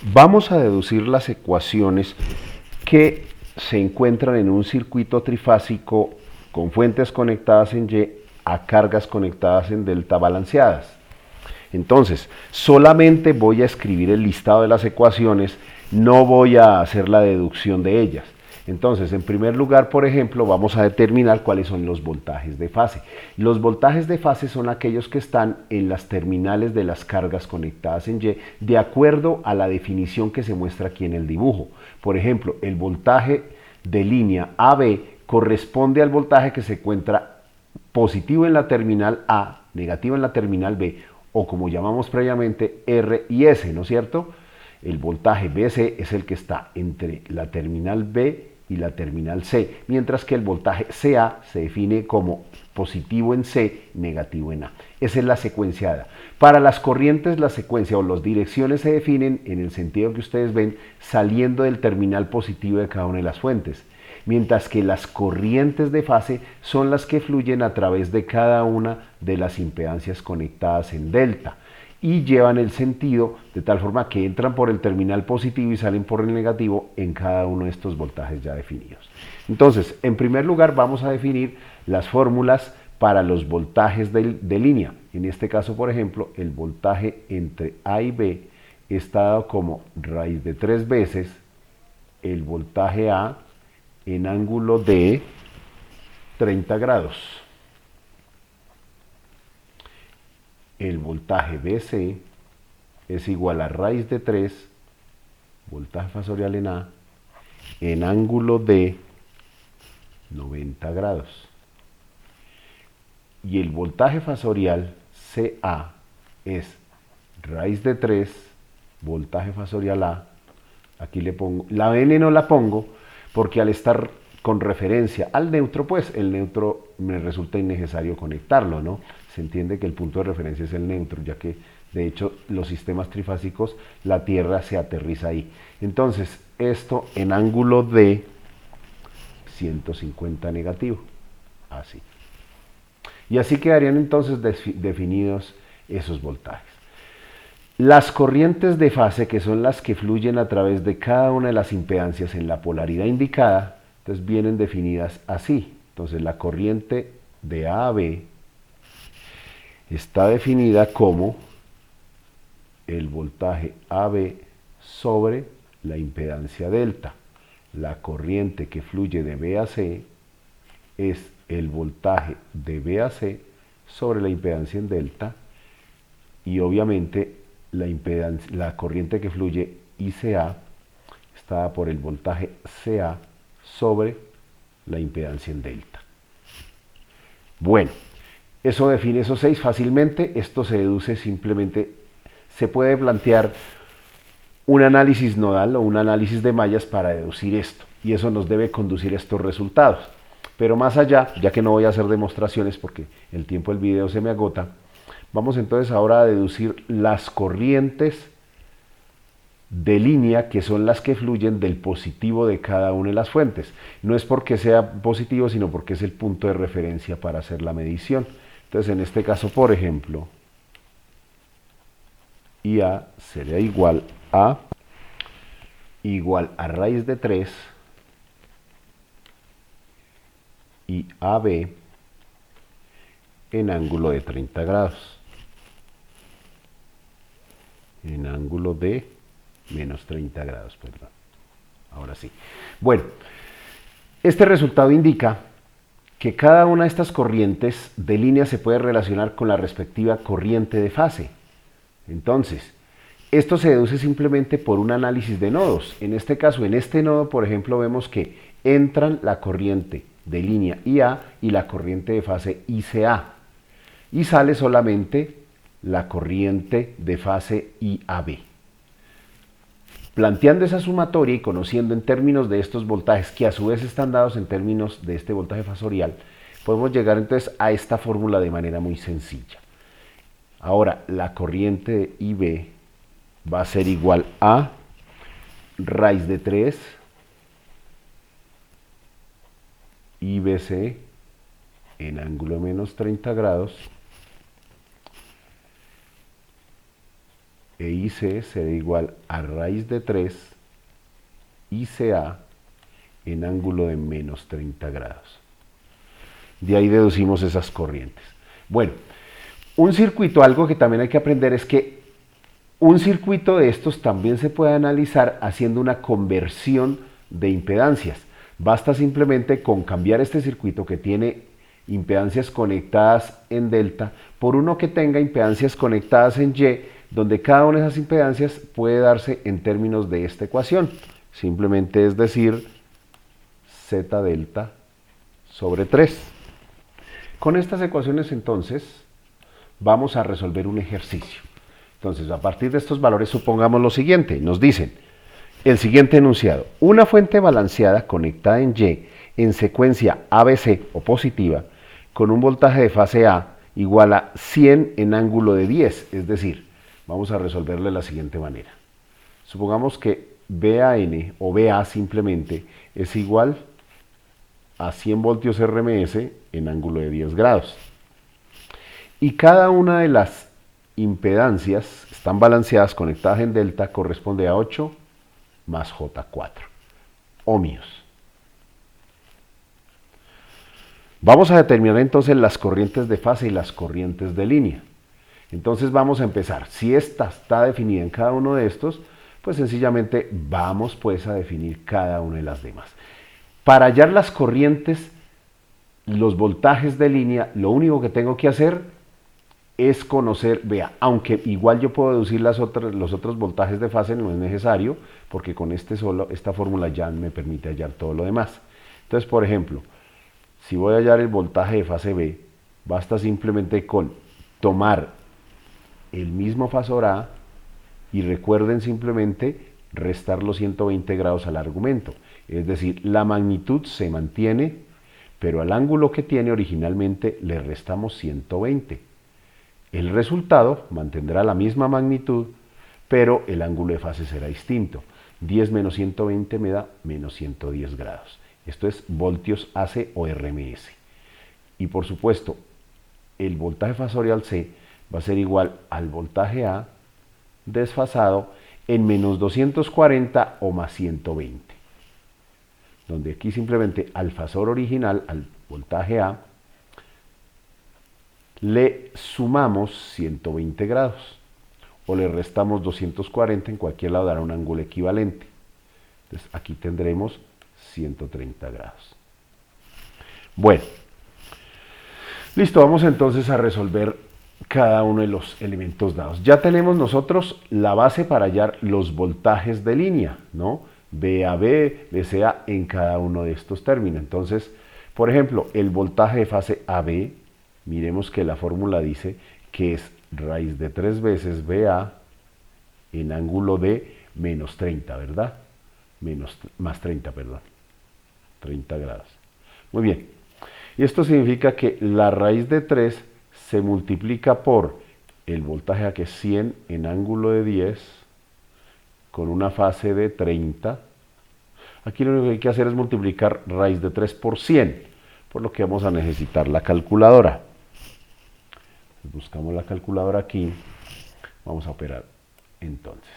Vamos a deducir las ecuaciones que se encuentran en un circuito trifásico con fuentes conectadas en Y a cargas conectadas en delta balanceadas. Entonces, solamente voy a escribir el listado de las ecuaciones, no voy a hacer la deducción de ellas. Entonces, en primer lugar, por ejemplo, vamos a determinar cuáles son los voltajes de fase. Los voltajes de fase son aquellos que están en las terminales de las cargas conectadas en Y, de acuerdo a la definición que se muestra aquí en el dibujo. Por ejemplo, el voltaje de línea AB corresponde al voltaje que se encuentra positivo en la terminal A, negativo en la terminal B, o como llamamos previamente R y S, ¿no es cierto? El voltaje BC es el que está entre la terminal B y la terminal C, mientras que el voltaje CA se define como positivo en C, negativo en A. Esa es la secuenciada. Para las corrientes, la secuencia o las direcciones se definen en el sentido que ustedes ven, saliendo del terminal positivo de cada una de las fuentes, mientras que las corrientes de fase son las que fluyen a través de cada una de las impedancias conectadas en delta y llevan el sentido de tal forma que entran por el terminal positivo y salen por el negativo en cada uno de estos voltajes ya definidos. Entonces, en primer lugar vamos a definir las fórmulas para los voltajes de línea. En este caso, por ejemplo, el voltaje entre A y B está dado como raíz de 3 veces el voltaje A en ángulo de 30 grados. El voltaje BC es igual a raíz de 3, voltaje fasorial en A, en ángulo de 90 grados. Y el voltaje fasorial CA es raíz de 3, voltaje fasorial A. Aquí le pongo, la N no la pongo porque al estar con referencia al neutro, pues el neutro me resulta innecesario conectarlo, ¿no? Se entiende que el punto de referencia es el neutro, ya que de hecho los sistemas trifásicos, la Tierra se aterriza ahí. Entonces, esto en ángulo de 150 negativo, así. Y así quedarían entonces definidos esos voltajes. Las corrientes de fase, que son las que fluyen a través de cada una de las impedancias en la polaridad indicada, entonces vienen definidas así. Entonces la corriente de A a B está definida como el voltaje AB sobre la impedancia delta. La corriente que fluye de B a C es el voltaje de B a C sobre la impedancia en delta, y obviamente la corriente que fluye ICA está dada por el voltaje CA sobre la impedancia en delta. Bueno, eso define esos 6 fácilmente. Esto se deduce simplemente, se puede plantear un análisis nodal o un análisis de mallas para deducir esto, y eso nos debe conducir a estos resultados. Pero más allá, ya que no voy a hacer demostraciones porque el tiempo del video se me agota, vamos entonces ahora a deducir las corrientes de línea, que son las que fluyen del positivo de cada una de las fuentes. No es porque sea positivo, sino porque es el punto de referencia para hacer la medición. Entonces, en este caso, por ejemplo, IA sería igual a raíz de 3 y AB en ángulo de 30 grados. En ángulo de menos 30 grados, perdón. Ahora sí. Bueno, este resultado indica que cada una de estas corrientes de línea se puede relacionar con la respectiva corriente de fase. Entonces, esto se deduce simplemente por un análisis de nodos. En este caso, en este nodo, por ejemplo, vemos que entran la corriente de línea IA y la corriente de fase ICA, y sale solamente la corriente de fase IAB. Planteando esa sumatoria y conociendo en términos de estos voltajes, que a su vez están dados en términos de este voltaje fasorial, podemos llegar entonces a esta fórmula de manera muy sencilla. Ahora, la corriente de IB va a ser igual a raíz de 3 IBC en ángulo menos 30 grados e IC será igual a raíz de 3 ICA en ángulo de menos 30 grados. De ahí deducimos esas corrientes. Bueno, un circuito, algo que también hay que aprender es que un circuito de estos también se puede analizar haciendo una conversión de impedancias. Basta simplemente con cambiar este circuito que tiene impedancias conectadas en delta por uno que tenga impedancias conectadas en Y, donde cada una de esas impedancias puede darse en términos de esta ecuación. Simplemente es decir, Z delta sobre 3. Con estas ecuaciones entonces vamos a resolver un ejercicio. Entonces, a partir de estos valores supongamos lo siguiente. Nos dicen el siguiente enunciado. Una fuente balanceada conectada en Y en secuencia ABC o positiva con un voltaje de fase A igual a 100 en ángulo de 10. Es decir, vamos a resolverlo de la siguiente manera. Supongamos que BAN o BA simplemente es igual a 100 voltios RMS en ángulo de 10 grados. Y cada una de las impedancias están balanceadas, conectadas en delta, corresponde a 8 más J4 ohmios. Vamos a determinar entonces las corrientes de fase y las corrientes de línea. Entonces vamos a empezar. Si esta está definida en cada uno de estos, pues sencillamente vamos pues a definir cada una de las demás. Para hallar las corrientes, los voltajes de línea, lo único que tengo que hacer es conocer, vea, aunque igual yo puedo deducir los otros voltajes de fase, no es necesario, porque con esta fórmula ya me permite hallar todo lo demás. Entonces, por ejemplo, si voy a hallar el voltaje de fase B, basta simplemente con tomar el mismo fasor A y recuerden simplemente restar los 120 grados al argumento. Es decir, la magnitud se mantiene, pero al ángulo que tiene originalmente le restamos 120. El resultado mantendrá la misma magnitud, pero el ángulo de fase será distinto. 10 menos 120 me da menos 110 grados. Esto es voltios AC o RMS. Y por supuesto, el voltaje fasorial C va a ser igual al voltaje A desfasado en menos 240 o más 120. Donde aquí simplemente al fasor original, al voltaje A, le sumamos 120 grados o le restamos 240, en cualquier lado dará un ángulo equivalente. Entonces aquí tendremos 130 grados. Bueno, listo, vamos entonces a resolver cada uno de los elementos dados. Ya tenemos nosotros la base para hallar los voltajes de línea, ¿no? VAB, VCA en cada uno de estos términos. Entonces, por ejemplo, el voltaje de fase AB, miremos que la fórmula dice que es raíz de 3 veces VA en ángulo de menos 30, ¿verdad? Más 30, perdón. 30 grados. Muy bien. Y esto significa que la raíz de 3 se multiplica por el voltaje a que es 100 en ángulo de 10 con una fase de 30. Aquí lo único que hay que hacer es multiplicar raíz de 3 por 100, por lo que vamos a necesitar la calculadora. Buscamos la calculadora aquí, vamos a operar entonces.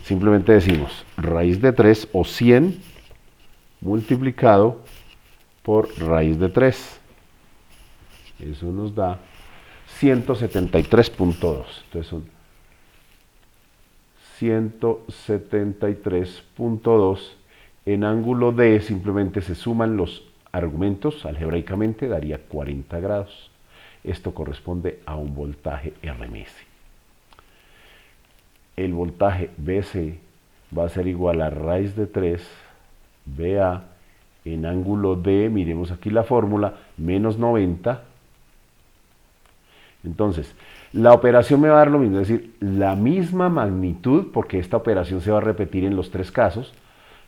Simplemente decimos raíz de 3 o 100 multiplicado por raíz de 3. Eso nos da 173.2. Entonces son 173.2 en ángulo D, simplemente se suman los argumentos algebraicamente, daría 40 grados. Esto corresponde a un voltaje RMS. El voltaje BC va a ser igual a raíz de 3 BA en ángulo D, miremos aquí la fórmula, menos 90. Entonces, la operación me va a dar lo mismo, es decir, la misma magnitud, porque esta operación se va a repetir en los tres casos,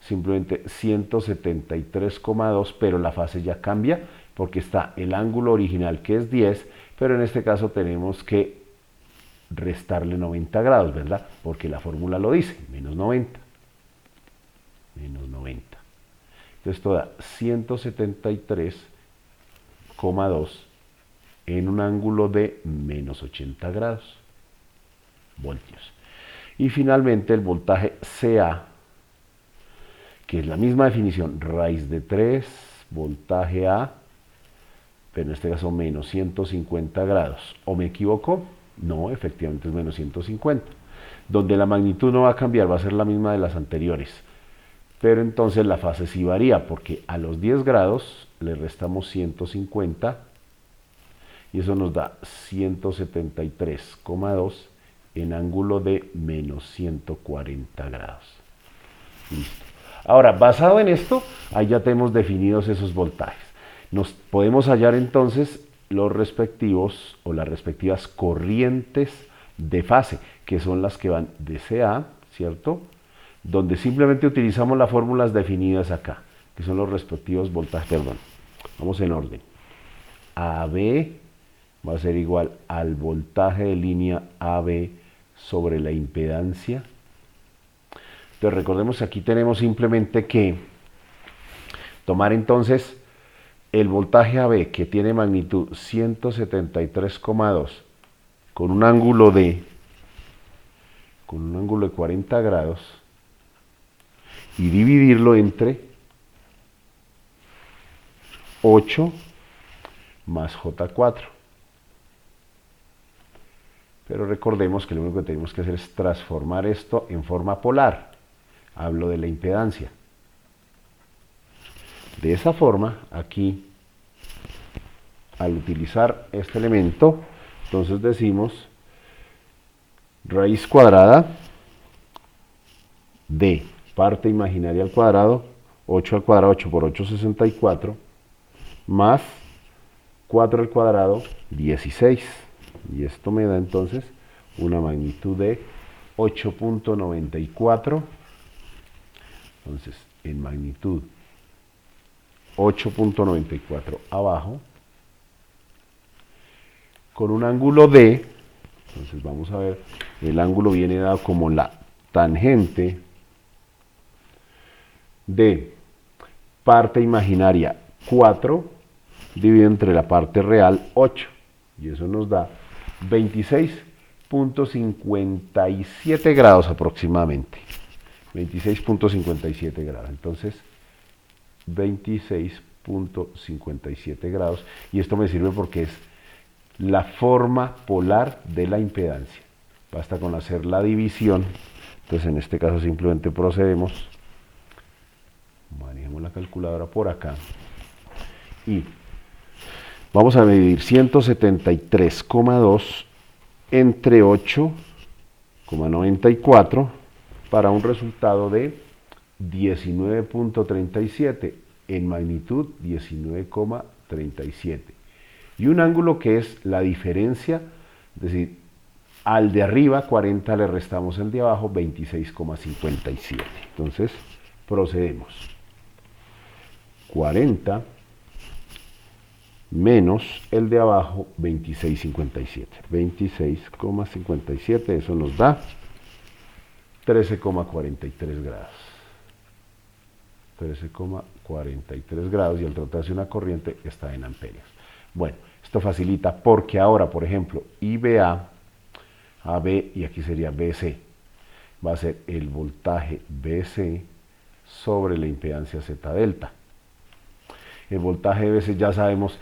simplemente 173,2, pero la fase ya cambia, porque está el ángulo original que es 10, pero en este caso tenemos que restarle 90 grados, ¿verdad? Porque la fórmula lo dice, menos 90. Menos 90. Entonces esto da 173,2 en un ángulo de menos 80 grados voltios. Y finalmente el voltaje CA, que es la misma definición, raíz de 3, voltaje A, pero en este caso menos 150 grados. ¿O me equivoco? No, efectivamente es menos 150. Donde la magnitud no va a cambiar, va a ser la misma de las anteriores. Pero entonces la fase sí varía, porque a los 10 grados le restamos 150 y eso nos da 173,2 en ángulo de menos 140 grados. Listo. Ahora, basado en esto, ahí ya tenemos definidos esos voltajes. Nos podemos hallar entonces los respectivos o las respectivas corrientes de fase, que son las que van de CA, ¿cierto? Donde simplemente utilizamos las fórmulas definidas acá, que son los respectivos voltajes, perdón. Vamos en orden. AB va a ser igual al voltaje de línea AB sobre la impedancia. Entonces recordemos que aquí tenemos simplemente que tomar entonces el voltaje AB, que tiene magnitud 173,2 con un ángulo de 40 grados y dividirlo entre 8 más J4. Pero recordemos que lo único que tenemos que hacer es transformar esto en forma polar. Hablo de la impedancia. De esa forma, aquí, al utilizar este elemento, entonces decimos raíz cuadrada de parte imaginaria al cuadrado, 8 al cuadrado, 8 por 8, 64, más 4 al cuadrado, 16. Y esto me da entonces una magnitud de 8.94. Entonces, en magnitud 8.94 abajo, con un ángulo de, entonces vamos a ver, el ángulo viene dado como la tangente de parte imaginaria 4 dividido entre la parte real 8, y eso nos da 26.57 grados aproximadamente. 26.57 grados. Entonces, 26.57 grados. Y esto me sirve porque es la forma polar de la impedancia. Basta con hacer la división. Entonces, en este caso simplemente procedemos. Manejemos la calculadora por acá. Y vamos a medir 173,2 entre 8,94 para un resultado de 19.37, en magnitud 19,37. Y un ángulo que es la diferencia, es decir, al de arriba 40 le restamos el de abajo 26,57. Entonces procedemos. 40 menos el de abajo 26,57. 26,57, eso nos da 13,43 grados. 13,43 grados, y al tratarse una corriente está en amperios. Bueno, esto facilita porque ahora, por ejemplo, IBA, AB, y aquí sería BC, va a ser el voltaje BC sobre la impedancia Z delta. El voltaje BC ya sabemos,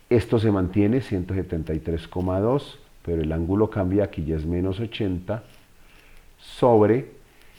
esto se mantiene 173,2, pero el ángulo cambia, aquí ya es menos 80, sobre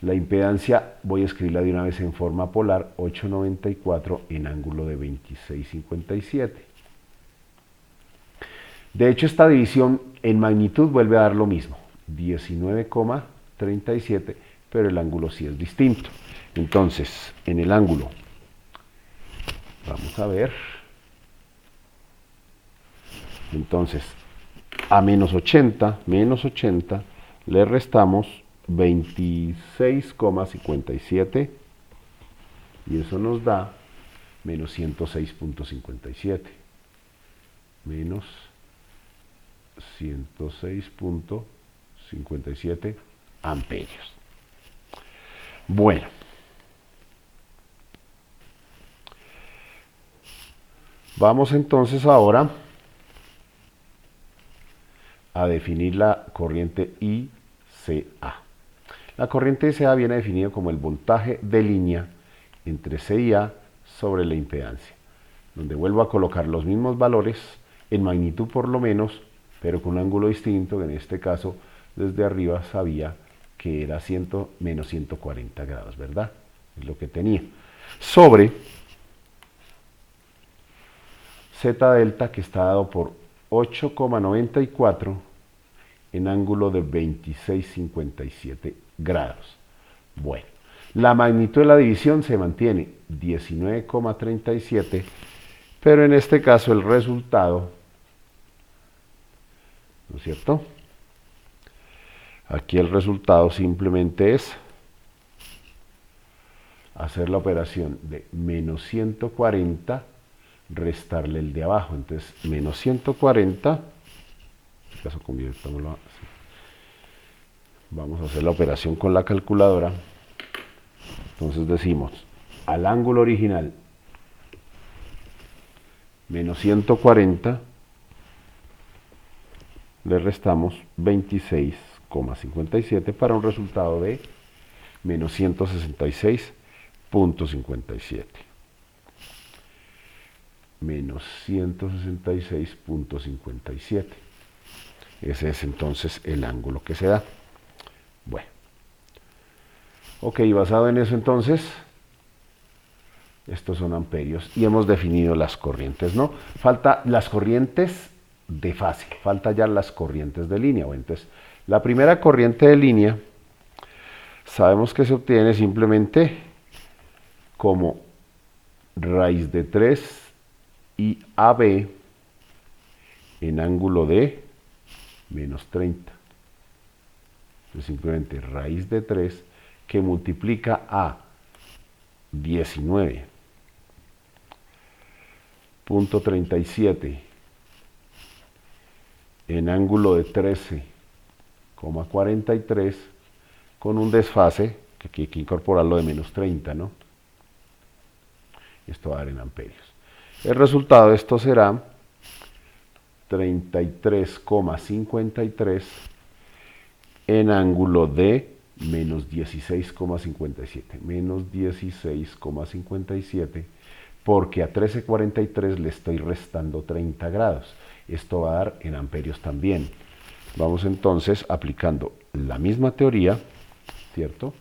la impedancia, voy a escribirla de una vez en forma polar, 894 en ángulo de 26,57. De hecho, esta división en magnitud vuelve a dar lo mismo, 19,37, pero el ángulo sí es distinto. Entonces, en el ángulo, vamos a ver, entonces, a menos 80 le restamos 26,57 y eso nos da menos 106.57. Menos 106.57 amperios. Bueno. Vamos entonces ahora a definir la corriente ICA. La corriente SA viene definido como el voltaje de línea entre C y A sobre la impedancia, donde vuelvo a colocar los mismos valores, en magnitud por lo menos, pero con un ángulo distinto, que en este caso desde arriba sabía que era menos 140 grados, ¿verdad? Es lo que tenía. Sobre Z delta, que está dado por 8,94 en ángulo de 26,57 grados. Bueno, la magnitud de la división se mantiene 19,37, pero en este caso el resultado, ¿no es cierto? Aquí el resultado simplemente es hacer la operación de menos 140, restarle el de abajo. Entonces, menos 140, en este caso convirtámoslo así. Vamos a hacer la operación con la calculadora. Entonces decimos, al ángulo original, menos 140, le restamos 26,57 para un resultado de menos 166,57. Menos 166,57. Ese es entonces el ángulo que se da. Bueno. Ok, basado en eso entonces, estos son amperios y hemos definido las corrientes, ¿no? Falta las corrientes de fase, falta ya las corrientes de línea. Bueno, entonces, la primera corriente de línea sabemos que se obtiene simplemente como raíz de 3 y AB en ángulo de menos 30. Entonces, simplemente raíz de 3 que multiplica a 19,37 en ángulo de 13,43 con un desfase, que aquí hay que incorporarlo de menos 30, ¿no? Esto va a dar en amperios. El resultado de esto será 33,53 en ángulo de menos 16,57. Menos 16,57 porque a 13,43 le estoy restando 30 grados. Esto va a dar en amperios también. Vamos entonces aplicando la misma teoría, ¿cierto?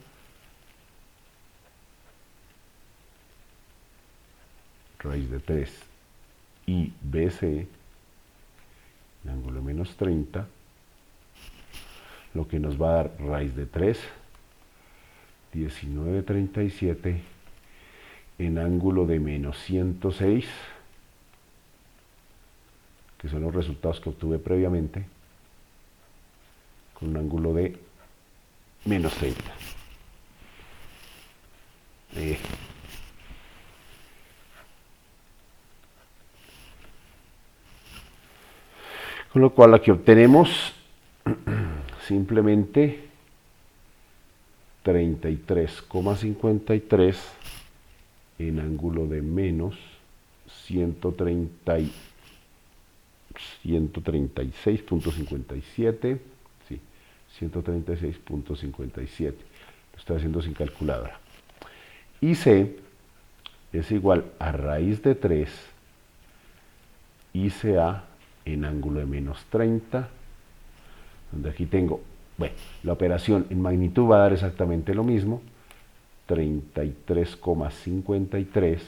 Raíz de 3 y BC en ángulo menos 30, lo que nos va a dar raíz de 3, 19,37 en ángulo de menos 106, que son los resultados que obtuve previamente, con un ángulo de menos 30. Con lo cual aquí obtenemos simplemente 33,53 en ángulo de menos 136,57, sí, 136,57. Lo estoy haciendo sin calculadora. Y C es igual a raíz de 3 ICA en ángulo de menos 30, donde aquí tengo, bueno, la operación en magnitud va a dar exactamente lo mismo, 33,53,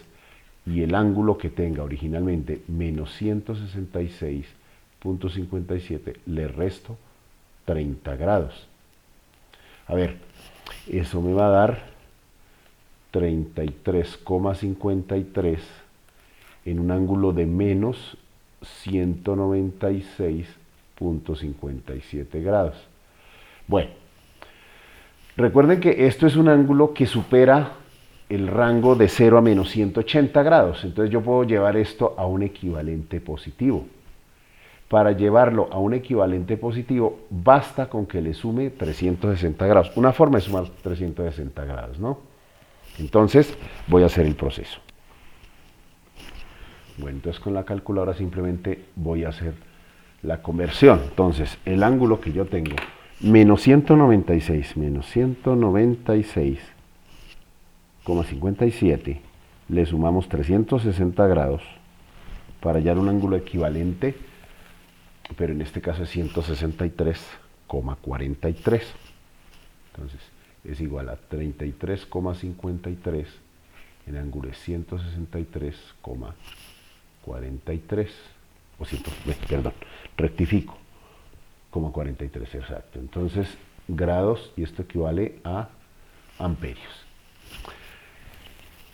y el ángulo que tenga originalmente menos 166,57 le resto 30 grados. A ver, eso me va a dar 33,53 en un ángulo de menos 196,57 grados. Bueno, recuerden que esto es un ángulo que supera el rango de 0 a menos 180 grados. Entonces yo puedo llevar esto a un equivalente positivo. Para llevarlo a un equivalente positivo, basta con que le sume 360 grados. Una forma de sumar 360 grados, ¿no? Entonces voy a hacer el proceso. Bueno, entonces con la calculadora simplemente voy a hacer la conversión. Entonces, el ángulo que yo tengo menos 196,57, le sumamos 360 grados para hallar un ángulo equivalente, pero en este caso es 163,43. Entonces es igual a 33,53, el ángulo es 163,43, o 100, perdón, rectifico, 43 exacto. Entonces grados, y esto equivale a amperios.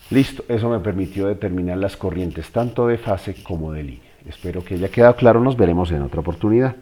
Listo, eso me permitió determinar las corrientes tanto de fase como de línea. Espero que haya quedado claro, nos veremos en otra oportunidad.